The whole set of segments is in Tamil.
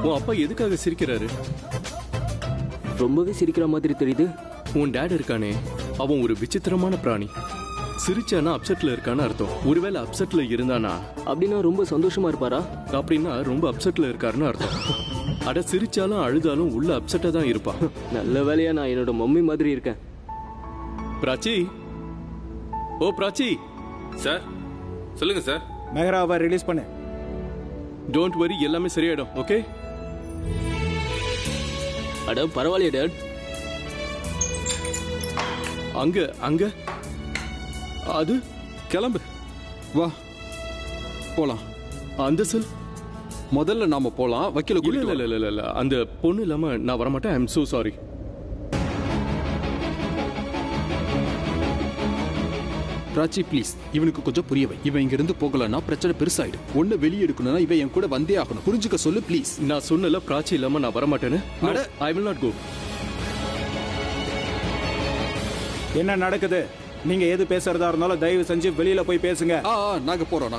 உன் அப்பா எதுக்காக சிரிக்கிறாரு? ரொம்பவே சிரிக்கிற மாதிரி தெரியுது. உன் டேட் இருக்கானே, அவன் ஒரு விசித்திரமான பிராணி. சிரிச்சானா அப்செட்ல இருக்கான்னு அர்த்தம். ஒருவேளை அப்செட்ல இருந்தானா அப்படின்னா ரொம்ப சந்தோஷமா இருப்பாரா? அப்படின்னா ரொம்ப அப்செட்ல இருக்காருன்னு அர்த்தம். அட சிரிச்சாலும் அழுதாலும் உள்ள அப்செட்டா தான் இருப்பான். நல்ல வேலையா நான் என்னோட மம்மி மாதிரி இருக்கேன். பிராச்சி, ஓ பிராச்சி. சார் சொல்லுங்க சார். மெஹராவை ரிலீஸ் பண்ணு. டோன்ட் வரி, எல்லாமே சரியாயிடும். ஓகே? அட பரவாயில்லையா டேட்? அங்க அங்க அது கிளம்பு, வா போலாம். அந்த செல் முதல்ல நாம போலாம். வக்கீல இல்ல கூட்டிட்டு இல்ல இல்ல இல்ல, அந்த பொண்ணு இல்லாம நான் வரமாட்டேன். I am so sorry. Prachi please, இவனுக்கு கொஞ்சம் புரிய வை. இவன் இங்க இருந்து போகலன்னா பிரச்சனை பெருசாயிடும். ஒண்ணு வெளியே எடுக்கணும்னா இவன் என் கூட வந்தே ஆகணும். புரிஞ்சுக்க சொல்லு ப்ளீஸ். நான் சொன்னல பிராச்சி இல்லாம நான் வரமாட்டேன்னு. I will not go. என்ன நடக்குது? நீங்க எது பேசுறதா இருந்தாலும் தயவு செஞ்சு வெளியில போய் பேசுங்க. நாங்க போறோம்.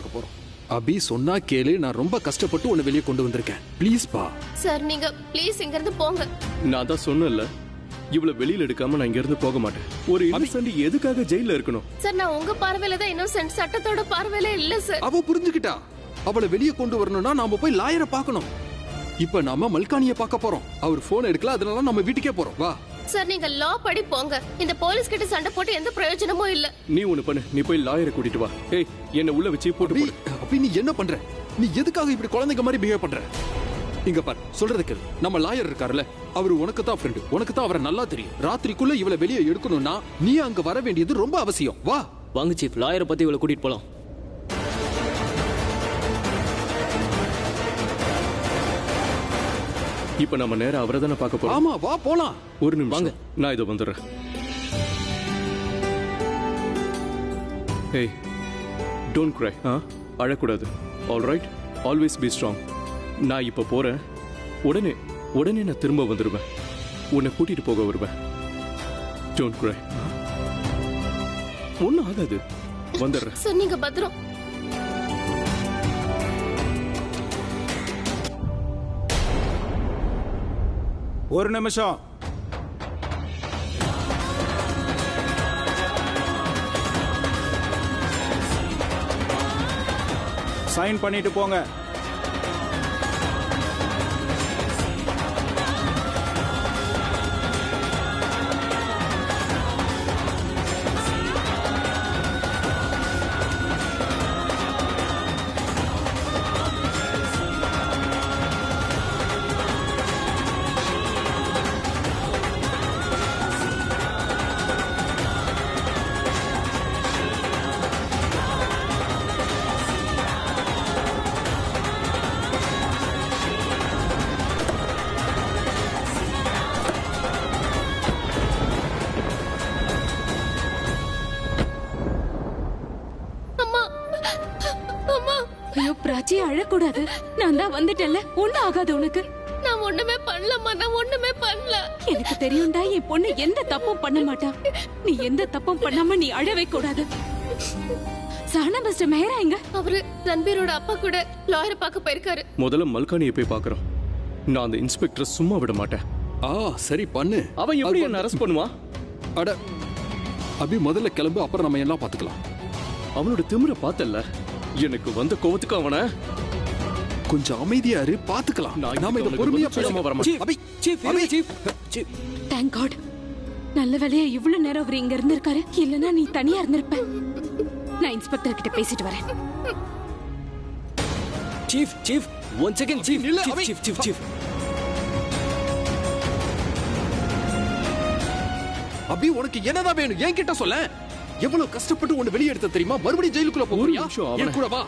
அபி சொன்னா கேளு. நான் ரொம்ப கஷ்டப்பட்டு உன்னை வெளியே கொண்டு வந்திருக்கேன். ப்ளீஸ் பா. சார் நீங்க ப்ளீஸ் இங்க இருந்து போங்க. நான் தான் சொன்னேன்ல, இவ்வளவு வெளியில எடுக்காம நான் இங்க இருந்து போக மாட்டேன். ஒரு இன்னசென்ட் எதுக்காக ஜெயில இருக்கணும்? சார் நான் உங்க பார்வையில தான் இன்னசென்ட், சட்டத்தோட பார்வையில இல்ல சார். அவ புரிஞ்சுக்கிட்டா. அவளை வெளியே கொண்டு வரணும்னா நாம போய் லாயரை பார்க்கணும். இப்ப நாம மல்கானிய பார்க்க போறோம். அவர் போன் எடுக்கல, அதனால நம்ம வீட்டுக்கே போறோம். வா சார், நீங்க லா படி போங்க. இந்த போலீஸ் கிட்ட சண்டை போட்டு எந்த பிரயோஜனமும் இல்ல. நீ ஒண்ணு பண்ணு, நீ போய் லாயரை கூட்டிட்டு வா. ஏய், என்ன உள்ள வச்சு போட்டு போடு. அப்படி நீ என்ன பண்ற? நீ எதுக்காக இப்படி குழந்தைங்க மாதிரி பிஹேவ் பண்ற? இங்க பாரு, சொல்றது கேளு. நம்ம லாயர் இருக்காருல்ல, அவரு உனக்கு தான் ஃப்ரெண்டு. உனக்கு தான் அவரை நல்லா தெரியும். ராத்திரிக்குள்ள இவளை வெளியே எடுக்கணும்னா நீ அங்க வர வேண்டியது ரொம்ப அவசியம். வா வாங்க சீஃப், லாயரை பத்தி இவளை கூட்டிட்டு போலாம். இப்ப நம்ம நேரா அவரை தானே பார்க்க போறோம். ஆமா, வா போலாம். ஒரு நிமிஷம் வாங்க. நான் இதோ வந்துடுறேன். ஏய், டோன்ட் கிரை. அழக்கூடாது. All right, always be strong. நான் இப்ப போறேன். உடனே உடனே நான் திரும்ப வந்துடுவேன். உன்னை கூட்டிட்டு போக வருவேன். டோன்ட் கிரை. ஒன்னும் ஆகாது. வந்துடுறேன். சார் நீங்க பத்திரம். ஒரு நிமிஷம். சைன் பண்ணிட்டு போங்க. ஐயோ பிராச்சி, அழக்கூடாது. நான் தான் வந்துட்டேன்ல, ஒண்ணும் ஆகாது உனக்கு. நான் ஒண்ணுமே பண்ணலம்மா, நான் ஒண்ணுமே பண்ணல. எனக்கு தெரியும்டா, என் பொண்ணு எந்த தப்பும் பண்ண மாட்டா. நீ எந்த தப்பும் பண்ணாம நீ அழவே கூடாது. சானா மிஸ்டர் மெஹரா எங்க? அவரு ரன்பீரோட அப்பா கூட லாயர் பார்க்க போயிருக்காரு. முதல்ல மல்கானியை போய் பார்க்கறோம். நான் அந்த இன்ஸ்பெக்டர் சும்மா விட மாட்டேன். சரி பண்ணு. அவன் எப்படி என்ன அரெஸ்ட் பண்ணுவான்? அட அபி, முதல்ல கிளம்பு, அப்புறம் நம்ம எல்லாம் பாத்துக்கலாம். அவனோட திமிர பார்த்தல்ல, எனக்கு வந்த கோவத்துக்கு அவனை கொஞ்சம் அமைதியா இரு, பாத்துக்கலாம். நாம இத பொறுமையா பேசாம வர மாட்டோம். Abhi chief, chief. Thank God. நல்ல வேலையா இவ்வளவு நேரம் அவர் இங்க இருந்திருக்காரு. இல்லனா நீ தனியா இருந்திருப்ப. நான் இன்ஸ்பெக்டர் கிட்ட பேசிட்டு வரேன். Chief chief, one second. Chief இல்ல, சீஃப் சீஃப் சீஃப். அபி, உனக்கு என்னதான் வேணும்? என்கிட்ட சொல்ல. எவ்வளவு கஷ்டப்பட்டு உன்னை வெளியே எடுத்த தெரியுமா? மறுபடியும் ஜெயிலுக்குள்ள போறியா? என் கூட வா.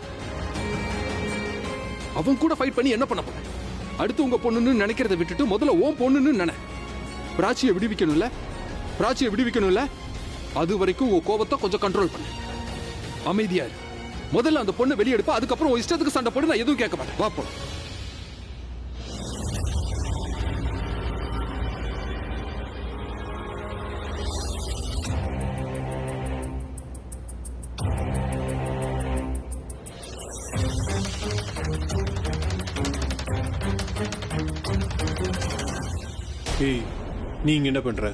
அவன் கூட ஃபைட் பண்ணி என்ன பண்ண போற? அடுத்து உங்க பொண்ணுன்னு நினைக்கிறத விட்டுட்டு முதல்ல உன் பொண்ணுன்னு நினை. பிராச்சியை விடுவிக்கணும்ல, பிராச்சியை விடுவிக்கணும்ல. அது வரைக்கும் உன் கோபத்தை கொஞ்சம் கண்ட்ரோல் பண்ணு. அமைதியா இரு. முதல்ல அந்த பொண்ணை வெளியே எடுப்பா, அதுக்கப்புறம் உன் இஷ்டத்துக்கு சண்டை போடு. நான் எதுவும் கேட்க மாட்டேன். வா போ. ஏய் நீங்க என்ன பண்ற?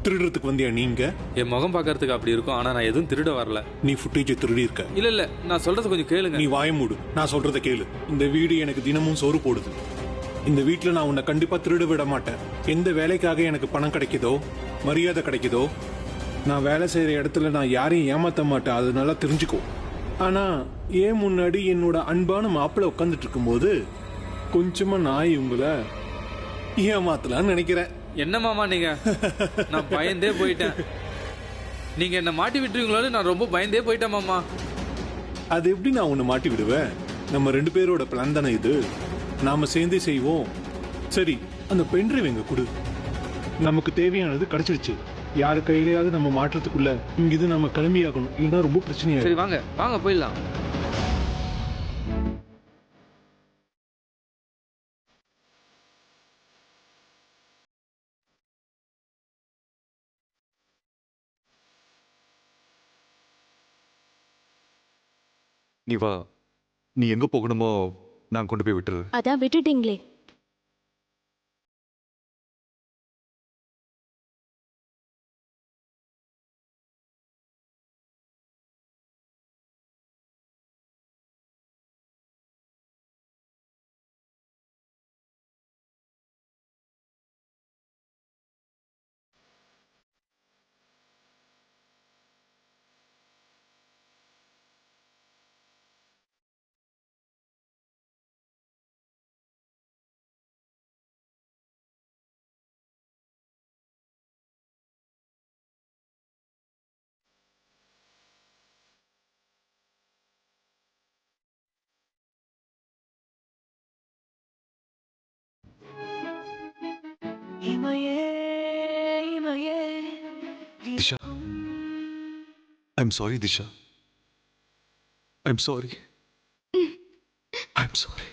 திருடுறதுக்கு வந்தியா நீங்க? என் முகம் பார்க்கறதுக்கு அப்படி இருக்கும், ஆனா நான் எதுவும் திருட வரல. நீ ஃபுட்டேஜை திருடி இருக்க. இல்ல நான் சொல்றது கொஞ்சம் கேளுங்க. நீ வாய மூடு, நான் சொல்றத கேளு. இந்த வீடு எனக்கு தினமும் சோறு போடுது. இந்த வீட்டுல நான் உன்னை கண்டிப்பா திருட விட மாட்டேன். எந்த வேலைக்காக எனக்கு பணம் கிடைக்குதோ, மரியாதை கிடைக்குதோ, நான் வேலை செய்யற இடத்துல நான் யாரையும் ஏமாத்த மாட்டேன். அது நல்லா தெரிஞ்சுக்கோ. ஆனா ஏன் முன்னாடி என்னோட அன்பான மாப்பிள்ளை உட்காந்துட்டு இருக்கும்போது கொஞ்சமா நான் இவங்களை ஏமாத்தலான்னு நினைக்கிறேன். என்ன மாமா நீங்க? நான் பயந்தே போயிட்டேன். நீங்க என்ன மாட்டி விட்டுருவீங்களோன்னு நான் ரொம்ப பயந்தே போயிட்டேன் மாமா. அது எப்படி நான் உன்னை மாட்டி விடுவேன்? நம்ம 2 பேரோட பிளான் தானே இது. நாம சேர்ந்தே செய்வோம். சரி, அந்த பென்ட்ரைவ் எங்க கொடு. நமக்கு தேவையானது கிடைச்சிடுச்சு. யாரு கையிலையாவது நம்ம மாற்றத்துக்குள்ள இங்கிருந்து நம்ம கிளம்பியாகணும். இல்லைன்னா ரொம்ப பிரச்சனையா. சரி வாங்க வாங்க போயிடலாம். நீ வா, நீ எங்க போகணுமோ நான் கொண்டு போய் விட்டுறேன். அதான் விட்டுட்டீங்களே. Disha, I'm sorry, Disha. I'm sorry. I'm sorry.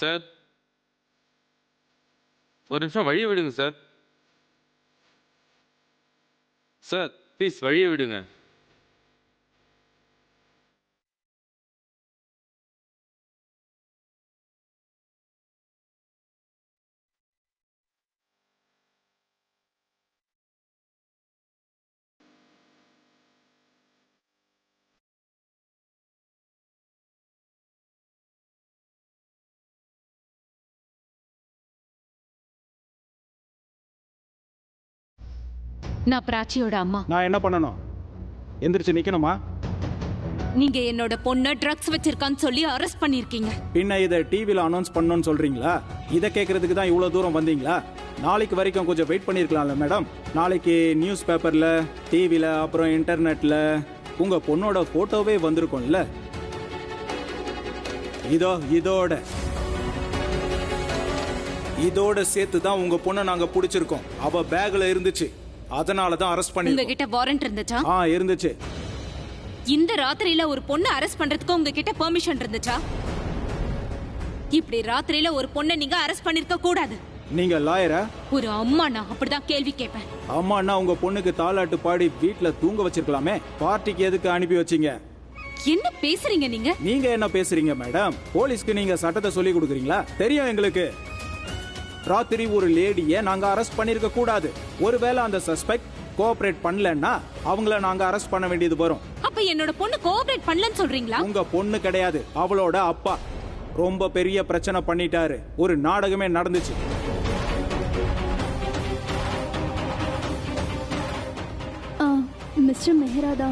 Sir ஒரு நிமிஷம் வழியை விடுங்க சார். சார் ப்ளீஸ் வழியை விடுங்க. நான் பிராச்சியோட அம்மா. நான் என்ன பண்ணணும்? எந்திரிச்சு நிக்கணுமா? நீங்க என்னோட பொண்ண ட்ரக்ஸ் வச்சிருக்கான்னு சொல்லி அரெஸ்ட் பண்ணிருக்கீங்க. பின்ன இதை டிவில அனௌன்ஸ் பண்ணணும்னு சொல்றீங்களா? இதை கேட்கறதுக்கு தான் இவ்வளவு தூரம் வந்தீங்களா? நாளைக்கு வரைக்கும் கொஞ்சம் வெயிட் பண்ணிருக்கலாம்ல மேடம். நாளைக்கு நியூஸ் பேப்பர்ல, டிவில, அப்புறம் இன்டர்நெட்ல உங்க பொண்ணோட போட்டோவே வந்திருக்கும்ல. இதோட சேர்த்து தான் உங்க பொண்ணை நாங்க பிடிச்சிருக்கோம். அவ பேக்ல இருந்துச்சு, அதனால தான் அரெஸ்ட் பண்ணி. உங்ககிட்ட வாரண்ட் இருந்துச்சா? இருந்துச்சு. இந்த ராத்திரியில ஒரு பொண்ணை அரெஸ்ட் பண்றதுக்கு உங்ககிட்ட பெர்மிஷன் இருந்துச்சா? இப்படி ராத்திரியில ஒரு பொண்ணை நீங்க அரெஸ்ட் பண்ணிருக்க கூடாது. நீங்க லாயரா? ஒரு அம்மா நான் அப்படிதான் கேள்வி கேட்பேன். அம்மாண்ணா உங்க பொண்ணுக்கு தாலாட்டு பாடி வீட்டுல தூங்க வச்சிருக்கலாமே. பார்ட்டிக்கு எதுக்கு அனுப்பி வச்சீங்க? என்ன பேசுறீங்க நீங்க? நீங்க என்ன பேசுறீங்க மேடம்? போலீஸ்க்கு நீங்க சட்டத்தை சொல்லி கொடுக்குறீங்களா? தெரியும் எங்களுக்கு. ராத்திரி ஒரு லேடியை நாங்க அரெஸ்ட் பண்ணிருக்க கூடாது. ஒருவேளை அந்த சஸ்பெக்ட் கோஆபரேட் பண்ணலன்னா அவங்கள நாங்க அரெஸ்ட் பண்ண வேண்டியது வரும். அப்ப என்னோட பொண்ணு கோஆபரேட் பண்ணலன்னு சொல்றீங்களா? உங்க பொண்ணு கிடையாது, அவளோட அப்பா ரொம்ப பெரிய பிரச்சனை பண்ணிட்டாரு. ஒரு நாடகமே நடந்துச்சு. மிஸ்டர் மெஹராதா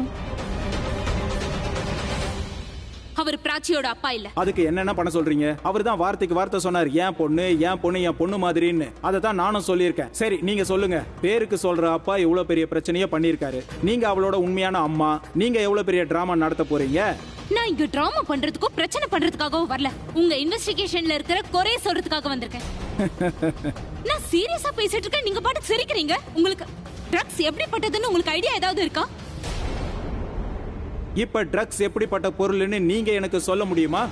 அவர் பிராச்சியோட அப்பா இல்ல. அதுக்கு என்னென்ன பண்ண சொல்றீங்க? அவர் தான் வார்த்தைக்கு வார்த்தை சொன்னார், ஏன் பொண்ணு என் பொண்ணு மாதிரின்னு. அதை தான் நானும் சொல்லியிருக்கேன். சரி நீங்க சொல்லுங்க, பேருக்கு சொல்ற அப்பா எவ்வளவு பெரிய பிரச்சனையே பண்ணிருக்காரு. நீங்க அவளோட உண்மையான அம்மா, நீங்க எவ்வளவு பெரிய டிராமா நடத்த போறீங்க? நான் இங்க டிராமா பண்றதுக்கோ பிரச்சனை பண்றதுக்காகவும் வரல. உங்க இன்வெஸ்டிகேஷன்ல இருக்கிற குறைய சொல்றதுக்காக வந்திருக்கேன். நான் சீரியஸா பேசிட்டு இருக்கேன், நீங்க பாட்டுக்கு சிரிக்கிறீங்க. உங்களுக்கு ட்ரக்ஸ் எப்படிப்பட்டதுன்னு உங்களுக்கு ஐடியா ஏதாவது இருக்கா? இப்ப ட்ரக்ஸ் எப்படிப்பட்ட பொருள்னு நீங்க எனக்கு சொல்ல முடியுமா?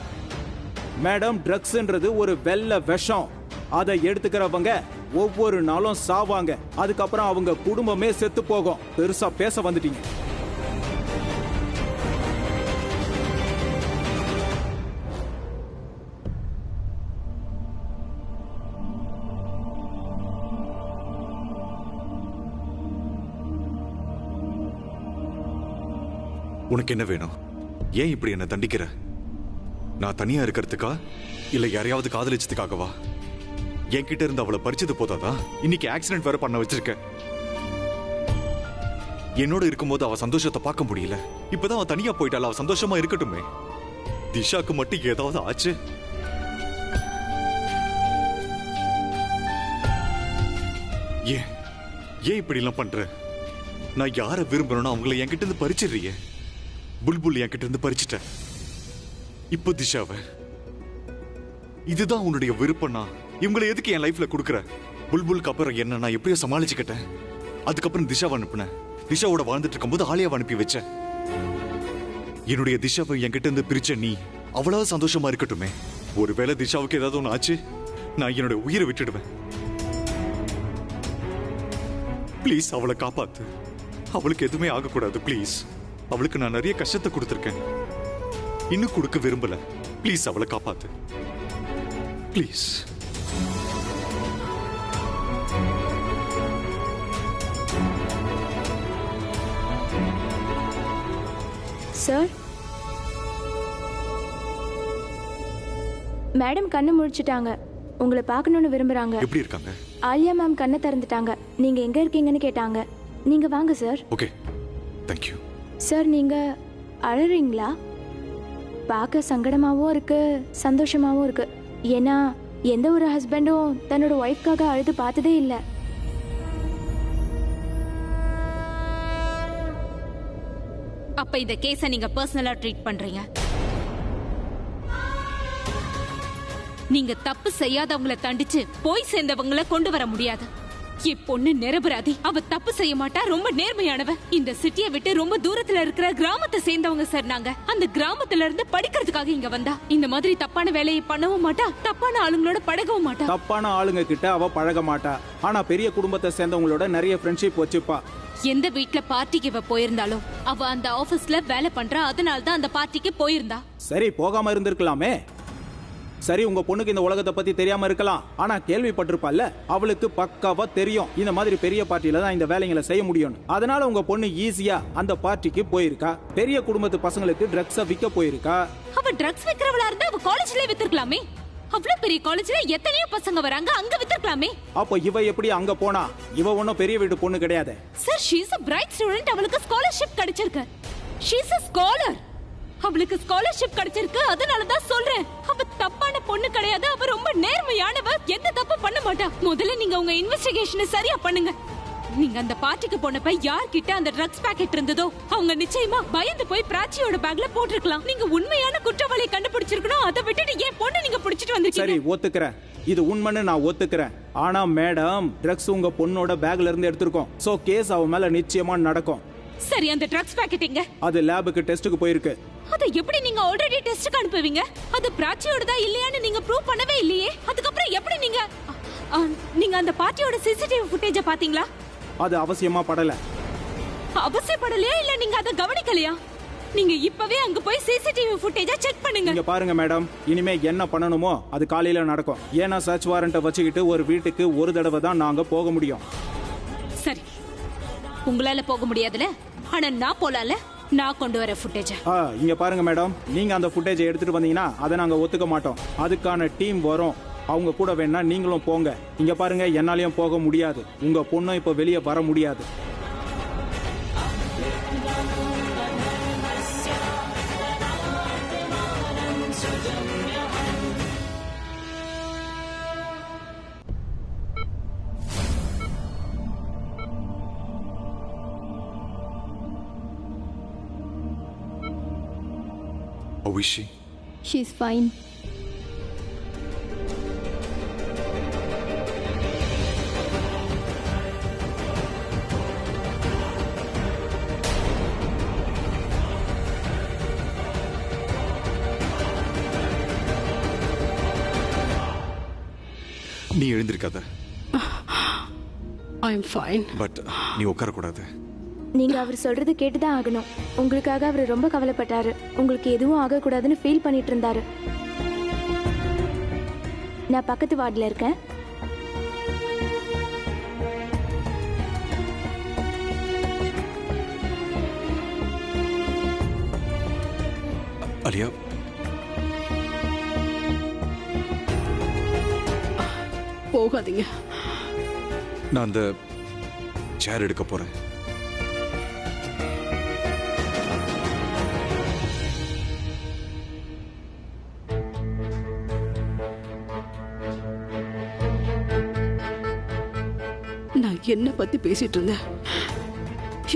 மேடம், ட்ரக்ஸ்ன்றது ஒரு வெள்ள விஷம். அதை எடுத்துக்கிறவங்க ஒவ்வொரு நாளும் சாவாங்க. அதுக்கப்புறம் அவங்க குடும்பமே செத்து போகும். பெருசா பேச வந்துட்டீங்க. உனக்கு என்ன வேணும்? ஏன் இப்படி என்ன தண்டிக்கிற? நான் தனியா இருக்கிறதுக்கா இல்ல யாரையாவது காதலிச்சதுக்காகவா? என்கிட்ட இருந்து அவளை பறிச்சது போதாதா? இன்னைக்கு ஆக்சிடென்ட் வேற பண்ண வச்சிருக்க. என்னோட இருக்கும்போது அவ சந்தோஷத்தை பார்க்க முடியல. இப்பதான் அவ தனியா போயிட்டால, அவ சந்தோஷமா இருக்கட்டுமே. திஷாக்கு மட்டும் ஏதாவது ஆச்சு? ஏன் ஏன் இப்படி எல்லாம் பண்ற? நான் யாரை விரும்புறேனோ அவங்களை என்கிட்ட இருந்து பறிச்சிடுறியே. புல்புல் என்கிட்ட இருந்து பறிச்சிட்ட. இப்போ திஷாவை, இதுதான் உன்னுடைய விருப்பம்னா இவங்களை எதுக்கு என் லைஃப்ல கொடுக்குற? புல்புலுக்கு அப்புறம் என்ன நான் எப்படியோ சமாளிச்சுக்கிட்டேன். அதுக்கப்புறம் திஷாவை அனுப்புனேன். திஷாவோட வாழ்ந்துட்டு இருக்கும்போது ஆலியாவை அனுப்பி வச்சேன். என்னுடைய திஷாவை என்கிட்ட இருந்து பிரிச்ச நீ அவ்வளவு சந்தோஷமா இருக்கட்டுமே. ஒருவேளை திஷாவுக்கு ஏதாவது ஒன்று ஆச்சு, நான் என்னுடைய உயிரை விட்டுடுவேன். ப்ளீஸ் அவளை காப்பாத்து. அவளுக்கு எதுவுமே ஆகக்கூடாது ப்ளீஸ். அவளுக்கு நான் நிறைய கஷ்டத்தை கொடுத்துருக்கேன், இன்னும் கொடுக்க விரும்பல. ப்ளீஸ் அவளை காப்பாத்து ப்ளீஸ். சார், மேடம் கண்ணு முழிச்சிட்டாங்க. உங்களை பார்க்கணும்னு விரும்புறாங்க. எப்படி இருக்காங்க? ஆலியா மேம் கண்ணை திறந்துட்டாங்க. நீங்க எங்க இருக்கீங்கன்னு கேட்டாங்க. நீங்க வாங்க sir. Okay, thank you. Sir, நீங்க அழறீங்களா? பார்க்க சங்கடமாவும் இருக்கு, சந்தோஷமாவும் இருக்கு. ஏன்னா எந்த ஒரு ஹஸ்பண்டும் தன்னோட ஒய்ஃப்காக அழுது பார்த்ததே இல்லை. அப்ப இந்த கேஸை நீங்க பர்சனலா ட்ரீட் பண்றீங்க. நீங்க தப்பு செய்யாதவங்களை தண்டிச்சு போய் சேர்ந்தவங்களை கொண்டு வர முடியாது. என் பொண்ணு நிரபராதி. அவ தப்பு செய்ய மாட்டா, ரொம்ப நேர்மையானவ. இந்த சிட்டியை விட்டு ரொம்ப தூரத்துல இருக்கிற கிராமத்தை சேர்ந்தவங்க சார். நாங்க அந்த கிராமத்துல இருந்து படிக்கிறதுக்காக இங்க வந்தா. இந்த மாதிரி தப்பான வேலையை பண்ணவும் மாட்டா, தப்பான ஆளுங்களோட பழகவும் மாட்டா. தப்பான ஆளுங்க கிட்ட அவ பழக மாட்டா. ஆனா பெரிய குடும்பத்தை சேர்ந்தவங்களோட நிறைய ஃப்ரெண்ட்ஷிப் வச்சுப்பா. எந்த வீட்ல பார்ட்டிக்கு இவ போயிருந்தாலும் அவ அந்த ஆபீஸ்ல வேலை பண்றா. அதனால்தான் அந்த பார்ட்டிக்கு போயிருந்தா. சரி, போகாம இருந்திருக்கலாமே. சரி, உங்க பொண்ணுக்கு இந்த உலகத்தை பத்தி தெரியாம இருக்கலாம். ஆனா கேள்விப்பட்டிருப்பால, அவளுக்கு பக்காவா தெரியும் இந்த மாதிரி பெரிய பார்ட்டில தான் இந்த வேலைகளை செய்ய முடியும். அதனால உங்க பொண்ணு ஈஸியா அந்த பார்ட்டிக்கு போயிருக்கா. பெரிய குடும்பத்து பசங்களுக்கு ட்ரக்ஸ விற்க போயிருக்கா. அவ ட்ரக்ஸ் விக்கிறவளா இருந்தா அவ காலேஜ்லயே வித்திருக்கலாமே. அவ்வளவு பெரிய காலேஜ்ல எத்தனையோ பசங்க வராங்க, அங்க வித்திருக்கலாமே. அப்போ இவ எப்படி அங்க போனா? இவ ஒன்னும் பெரிய வீட்டு பொண்ணு கிடையாது sir. She is a bright student. அவளுக்கு ஸ்காலர்ஷிப் கிடைச்சிருக்கு. She is a scholar. அவளுக்கு ஸ்காலர்ஷிப் கிடைச்சிருக்கு. அதனால தான் சொல்றேன், அவ தப்பான பொண்ணு கிடையாது. அவ ரொம்ப நேர்மையானவ, எந்த தப்பு பண்ண மாட்டா. முதல்ல நீங்க உங்க இன்வெஸ்டிகேஷனை சரியா பண்ணுங்க. நீங்க அந்த பார்ட்டிக்கு போனப்ப யார்கிட்ட அந்த ட்ரக்ஸ் பாக்கெட் இருந்ததோ அவங்க நிச்சயமா பயந்து போய் பிராச்சியோட பேக்ல போட்டுருக்கலாம். நீங்க உண்மையான குற்றவாளியை கண்டுபிடிச்சிருக்கணும். அதை விட்டுட்டு ஏன் பொண்ணு நீங்க பிடிச்சிட்டு வந்தீங்க? சரி, ஒத்துக்கிறேன், இது உண்மைன்னு நான் ஒத்துக்கிறேன். ஆனா மேடம், ட்ரக்ஸ் உங்க பொண்ணோட பேக்ல இருந்து எடுத்திருக்கோம். சோ கேஸ் அவ மேல நிச்சயமா நடக்கும். சரி, அந்த ட்ரக்ஸ் பாக்கெட் எங்க? அது லேபுக்கு டெஸ்டுக்கு போயிருக்கு. அதை எப்படி நீங்க ஆல்ரெடி டெஸ்ட்க்கு அனுப்புவீங்க? அது பிராச்சியோடதா இல்லையான்னு நீங்க ப்ரூவ் பண்ணவே இல்லையே. அதுக்கப்புறம் எப்படி நீங்க அந்த பார்ட்டியோட சிசிடிவி ஃபுட்டேஜ பாத்தீங்களா? அது அவசியமா படல. அவசியப்படலையா இல்ல நீங்க அதை கவனிக்கலையா? நீங்க இப்பவே அங்க போய் சிசிடிவி ஃபுட்டேஜ செக் பண்ணுங்க. இங்க பாருங்க மேடம், இனிமே என்ன பண்ணணுமோ அது காலையில நடக்கும். ஏன்னா சர்ச் வாரண்ட வச்சுக்கிட்டு ஒரு வீட்டுக்கு ஒரு தடவை தான் நாங்க போக முடியும். சரி, உங்களால போக முடியாதுல, ஆனா நான் போலால. நான் கொண்டு வர ஃபுட்டேஜ். இங்க பாருங்க மேடம், நீங்க அந்த ஃபுட்டேஜை எடுத்துட்டு வந்தீங்கன்னா அதை நாங்க ஒத்துக்க மாட்டோம். அதுக்கான டீம் வரும், அவங்க கூட வேணா நீங்களும் போங்க. இங்க பாருங்க, என்னாலயும் போக முடியாது. உங்க பொண்ணும் இப்ப வெளியே வர முடியாது. How is she? She's fine. நீ எழுந்திருக்காத. I am fine. பட் நீ உட்காரக்கூடாது. நீங்க அவர் சொல்றது கேட்டுதான் ஆகணும். உங்களுக்காக அவர் ரொம்ப கவலைப்பட்டாரு. உங்களுக்கு எதுவும் ஆகக்கூடாதுன்னு ஃபீல் பண்ணிட்டு இருந்தாரு. நான் பக்கத்து வார்டில் இருக்கேன். அலியா, போகாதீங்க. நான் அந்த சேர் எடுக்க போறேன். நான் என்ன பத்தி பேசிட்டு இருந்தேன்?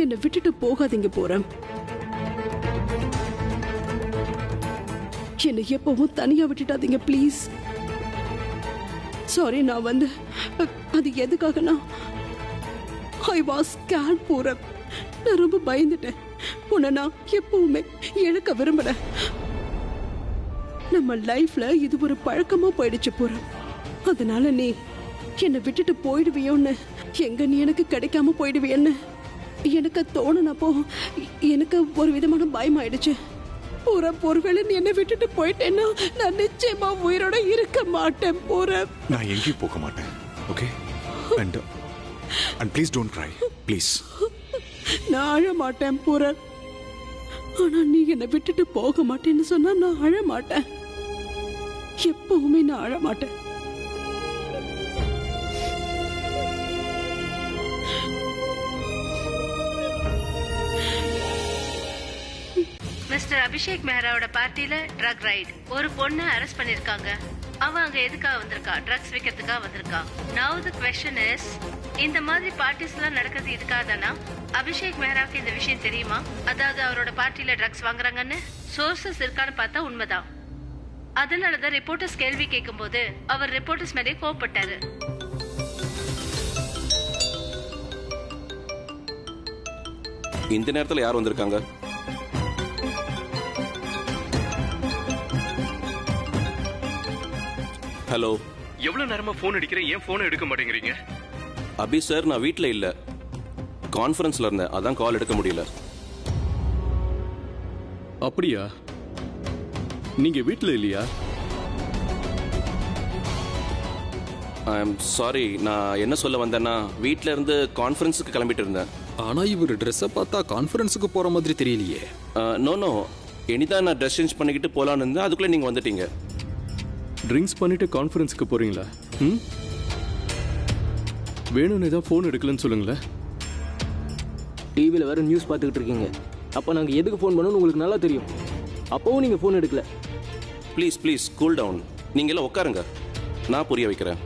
என்னை விட்டுட்டு போகாதீங்க போறேன். என்னை எப்பவும் தனியா விட்டுட்டாதீங்க ப்ளீஸ். சாரி, நான் வந்து அது எதுக்காகனா ஐ வாஸ் ஸ்கேர்ட் போறேன். நான் ரொம்ப பயந்துட்டேன். உன்னை நான் எப்பவுமே இழக்க விரும்பல. நம்ம லைஃப்ல இது ஒரு பழக்கமா போயிடுச்சு போறேன். அதனால நீ என்னை விட்டுட்டு போயிடுவியோன்னு, எங்க நீ எனக்கு கிடைக்காம போயிடுவியன்னு எனக்கு தோணுனப்போ எனக்கு ஒரு விதமான பயம் ஆயிடுச்சு. ஒருவேளை நீ என்னை விட்டுட்டு போயிட்டேன்னா நான் நிச்சயமா உயிரோட இருக்க மாட்டேன் போறேன். நான் எங்கேயும் போக மாட்டேன். Okay? And please don't cry please. நான் அழ மாட்டேன் போறேன். ஆனா நீ என்னை விட்டுட்டு போக மாட்டேன்னு சொன்னா நான் அழ மாட்டேன். எப்பவுமே நான் அழ மாட்டேன். மிஸ்டர் அபிஷேக் மெஹராவோட பார்ட்டில ட்ரக் ரைட். ஒரு பொண்ணை அரெஸ்ட் பண்ணிருக்காங்க. அவ அங்க எதுக்காக வந்திருக்கா? ட்ரக்ஸ் விற்கிறதுக்காக வந்திருக்கா. நவ தி क्वेश्चन இஸ், இந்த மாதிரி பார்ட்டிஸ் எல்லாம் நடக்கிறது இதுக்காக தானா? அபிஷேக் மெஹராவுக்கு இந்த விஷயம் தெரியுமா? அதாவது அவரோட பார்ட்டில ட்ரக்ஸ் வாங்குறாங்கன்னு சோர்சஸ் இருக்கான்னு பார்த்தா உண்மைதான். அதனாலதான் ரிப்போர்ட்டர்ஸ் கேள்வி கேட்கும் போது அவர் ரிப்போர்ட்டர்ஸ் மேலே கோவப்பட்டாரு. இந்த நேரத்தில் யார் வந்திருக்காங்க? ஹலோ. எவ்வளவு நேரமா போன் அடிக்கிறேன், ஏன் போன் எடுக்க மாட்டேங்கிறீங்க? அபி சார், நான் வீட்ல இல்ல, கான்ஃபரன்ஸ்ல இருந்தேன், அதான் கால் எடுக்க முடியல. அப்படியா? நீங்க வீட்ல இல்லையா? I am sorry. நான் என்ன சொல்ல வந்தேன்னா, வீட்ல இருந்து கான்ஃபரன்ஸுக்கு கிளம்பிட்டு இருந்தேன். ஆனா இவர் ட்ரெஸ்ஸை பார்த்தா கான்ஃபரன்ஸுக்கு போற மாதிரி தெரியலையே. நோ, இனிதான் நான் ட்ரெஸ் சேஞ்ச் பண்ணிக்கிட்டு போலான்னு இருந்தேன், அதுக்குள்ள நீங்க வந்துட்டீங்க. ட்ரிங்க்ஸ் பண்ணிட்டு கான்ஃபரன்ஸ்க்கு போறீங்களா? வேணும்னு தான் ஃபோன் எடுக்கலன்னு சொல்லுங்களேன். டிவியில் வேற நியூஸ் பார்த்துக்கிட்டு இருக்கீங்க. அப்போ நாங்கள் எதுக்கு ஃபோன் பண்ணணும்னு உங்களுக்கு நல்லா தெரியும். அப்போவும் நீங்கள் ஃபோன் எடுக்கல. Please cool down. நீங்க எல்லாம் உட்காருங்க, நான் புரிய வைக்கிறேன்.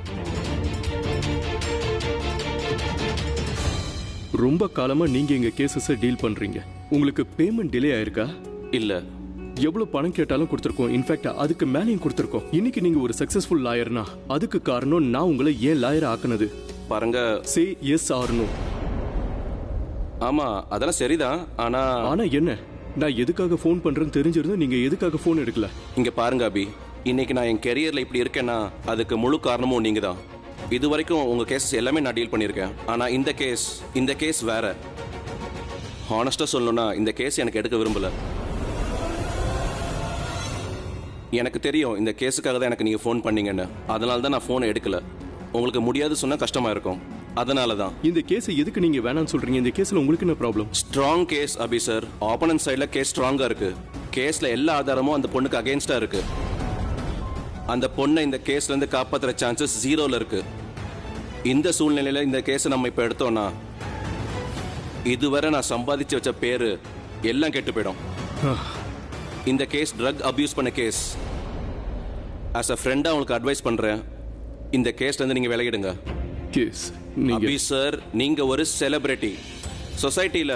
ரொம்ப காலமா நீங்க எங்க கேசஸை டீல் பண்றீங்க. உங்களுக்கு பேமெண்ட் டிலே ஆயிருக்கா? இல்ல. எவ்வளவு பணம் கேட்டாலும் கொடுத்துருக்கோம். இன்ஃபேக்ட் அதுக்கு மேலேயும் கொடுத்துருக்கோம். இன்னைக்கு நீங்க ஒரு சக்சஸ்ஃபுல் லாயர்னா அதுக்கு காரணம் நான் உங்களை ஏன் லாயர் ஆக்குனது. பாருங்க, சே எஸ் ஆர் நோ. ஆமா, அதெல்லாம் சரிதான். ஆனா என்ன? நான் எதுக்காக ஃபோன் பண்றேன்னு தெரிஞ்சிருந்தா நீங்க எதுக்காக ஃபோன் எடுக்கல? இங்க பாருங்க அபி, இன்னைக்கு நான் என் கெரியர்ல இப்படி இருக்கேன்னா அதுக்கு முழு காரணமும் நீங்க தான். இது வரைக்கும் உங்க கேசஸ் எல்லாமே நான் டீல் பண்ணியிருக்கேன். ஆனா இந்த கேஸ் வேற. ஹானஸ்டா சொல்லணும்னா இந்த கேஸ் எனக்கு எடுக்க விரும்பல. எனக்கு தெரியும் இந்த கேஸுக்காக தான் எனக்கு நீங்க ஃபோன் பண்ணீங்கன்னு. அதனால தான் நான் ஃபோனை எடுக்கல. உங்களுக்கு முடியாது சொன்னா கஷ்டமா இருக்கும், அதனால தான். இந்த கேஸ் எதுக்கு நீங்க வேணாம்னு சொல்றீங்க? இந்த கேஸ்ல உங்களுக்கு என்ன ப்ராப்ளம்? ஸ்ட்ராங் கேஸ் அபி சார். ஆப்போனன்ட் சைடுல கேஸ் ஸ்ட்ராங்கா இருக்கு. கேஸ்ல எல்லா ஆதாரமும் அந்த பொண்ணுக்கு அகைன்ஸ்டா இருக்கு. அந்த பொண்ணை இந்த கேஸ்ல இருந்து காப்பாத்துற சான்சஸ் 0ல இருக்கு. இந்த சூழ்நிலையில இந்த கேஸை நம்ம இப்ப எடுத்தோம்னா இதுவரை நான் சம்பாதிச்சு வச்ச பேரு எல்லாம் கெட்டு போயிடும். இந்த கேஸ் ட்ரக் அபியூஸ் பண்ண கேஸ். ஆஸ் அ ஃப்ரெண்டா உங்களுக்கு அட்வைஸ் பண்றேன், இந்த கேஸ்ல இருந்து நீங்க விலகிடுங்க. அபி சார், நீங்க ஒரு செலிபிரிட்டி. சொசைட்டில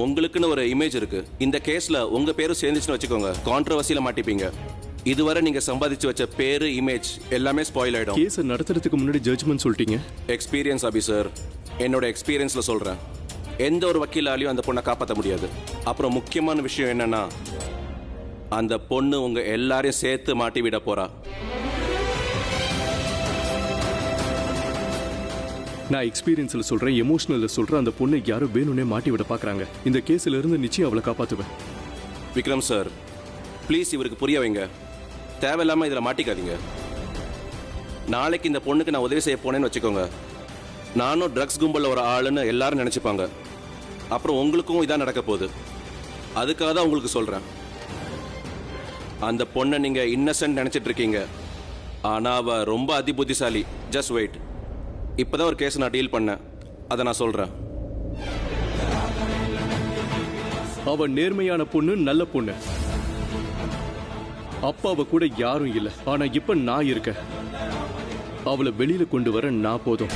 உங்களுக்குன்னு ஒரு இமேஜ் இருக்கு. இந்த கேஸ்ல உங்க பேரும் சேர்ந்துச்சுன்னு வச்சுக்கோங்க, கான்ட்ரவர்சியில மாட்டிப்பீங்க. இதுவரை நீங்க சம்பாதிச்சு வச்ச பேரு, இமேஜ் எல்லாமே ஸ்பாயில் ஆயிடும். கேஸ் நடத்துறதுக்கு முன்னாடி ஜட்ஜ்மென்ட் சொல்லிட்டீங்க. எக்ஸ்பீரியன்ஸ் அபி சார், என்னோட எக்ஸ்பீரியன்ஸ்ல சொல்றேன். எந்த ஒரு வக்கீலாலையும் அந்த பொண்ணை காப்பாற்ற முடியாது. அப்புறம் முக்கியமான விஷயம் என்னன்னா, அந்த பொண்ணு உங்க எல்லாரையும் சேர்த்து மாட்டி விட போறா. நான் எக்ஸ்பீரியன்ஸ்ல சொல்றேன், எமோஷனல்ல சொல்றேன். அந்த பொண்ணை யாரும் வேணும்னே மாட்டி விட பாக்குறாங்க. இந்த கேஸ்ல இருந்து நிச்சயம் அவளை காப்பாத்துவேன். விக்ரம் சார், ப்ளீஸ் இவருக்கு புரிய வைங்க. தேவையில்லாம இதுல மாட்டிக்காதீங்க. நாளைக்கு இந்த பொண்ணுக்கு நான் உதவி செய்ய போனேன்னு வச்சுக்கோங்க, நானும் ட்ரக்ஸ் கும்பல்ல ஒரு ஆளுன்னு எல்லாரும் நினைச்சுப்பாங்க. அப்புறம் உங்களுக்கும் இதான் நடக்க போகுது. அதுக்காக தான் உங்களுக்கு சொல்றேன். அந்த பொண்ணை நீங்க இன்னசென்ட் நினைச்சிட்டு இருக்கீங்க, ஆனா அவ ரொம்ப அதிபுத்திசாலி. Just wait. இப்பதான் ஒரு கேஸ் நான் டீல் பண்ணேன், அதை நான் சொல்றேன். அவ நேர்மையான பொண்ணு, நல்ல பொண்ணு. அப்பாவை கூட யாரும் இல்லை, ஆனா இப்ப நான் இருக்கேன். அவளை வெளியில கொண்டு வர நான் போதும்.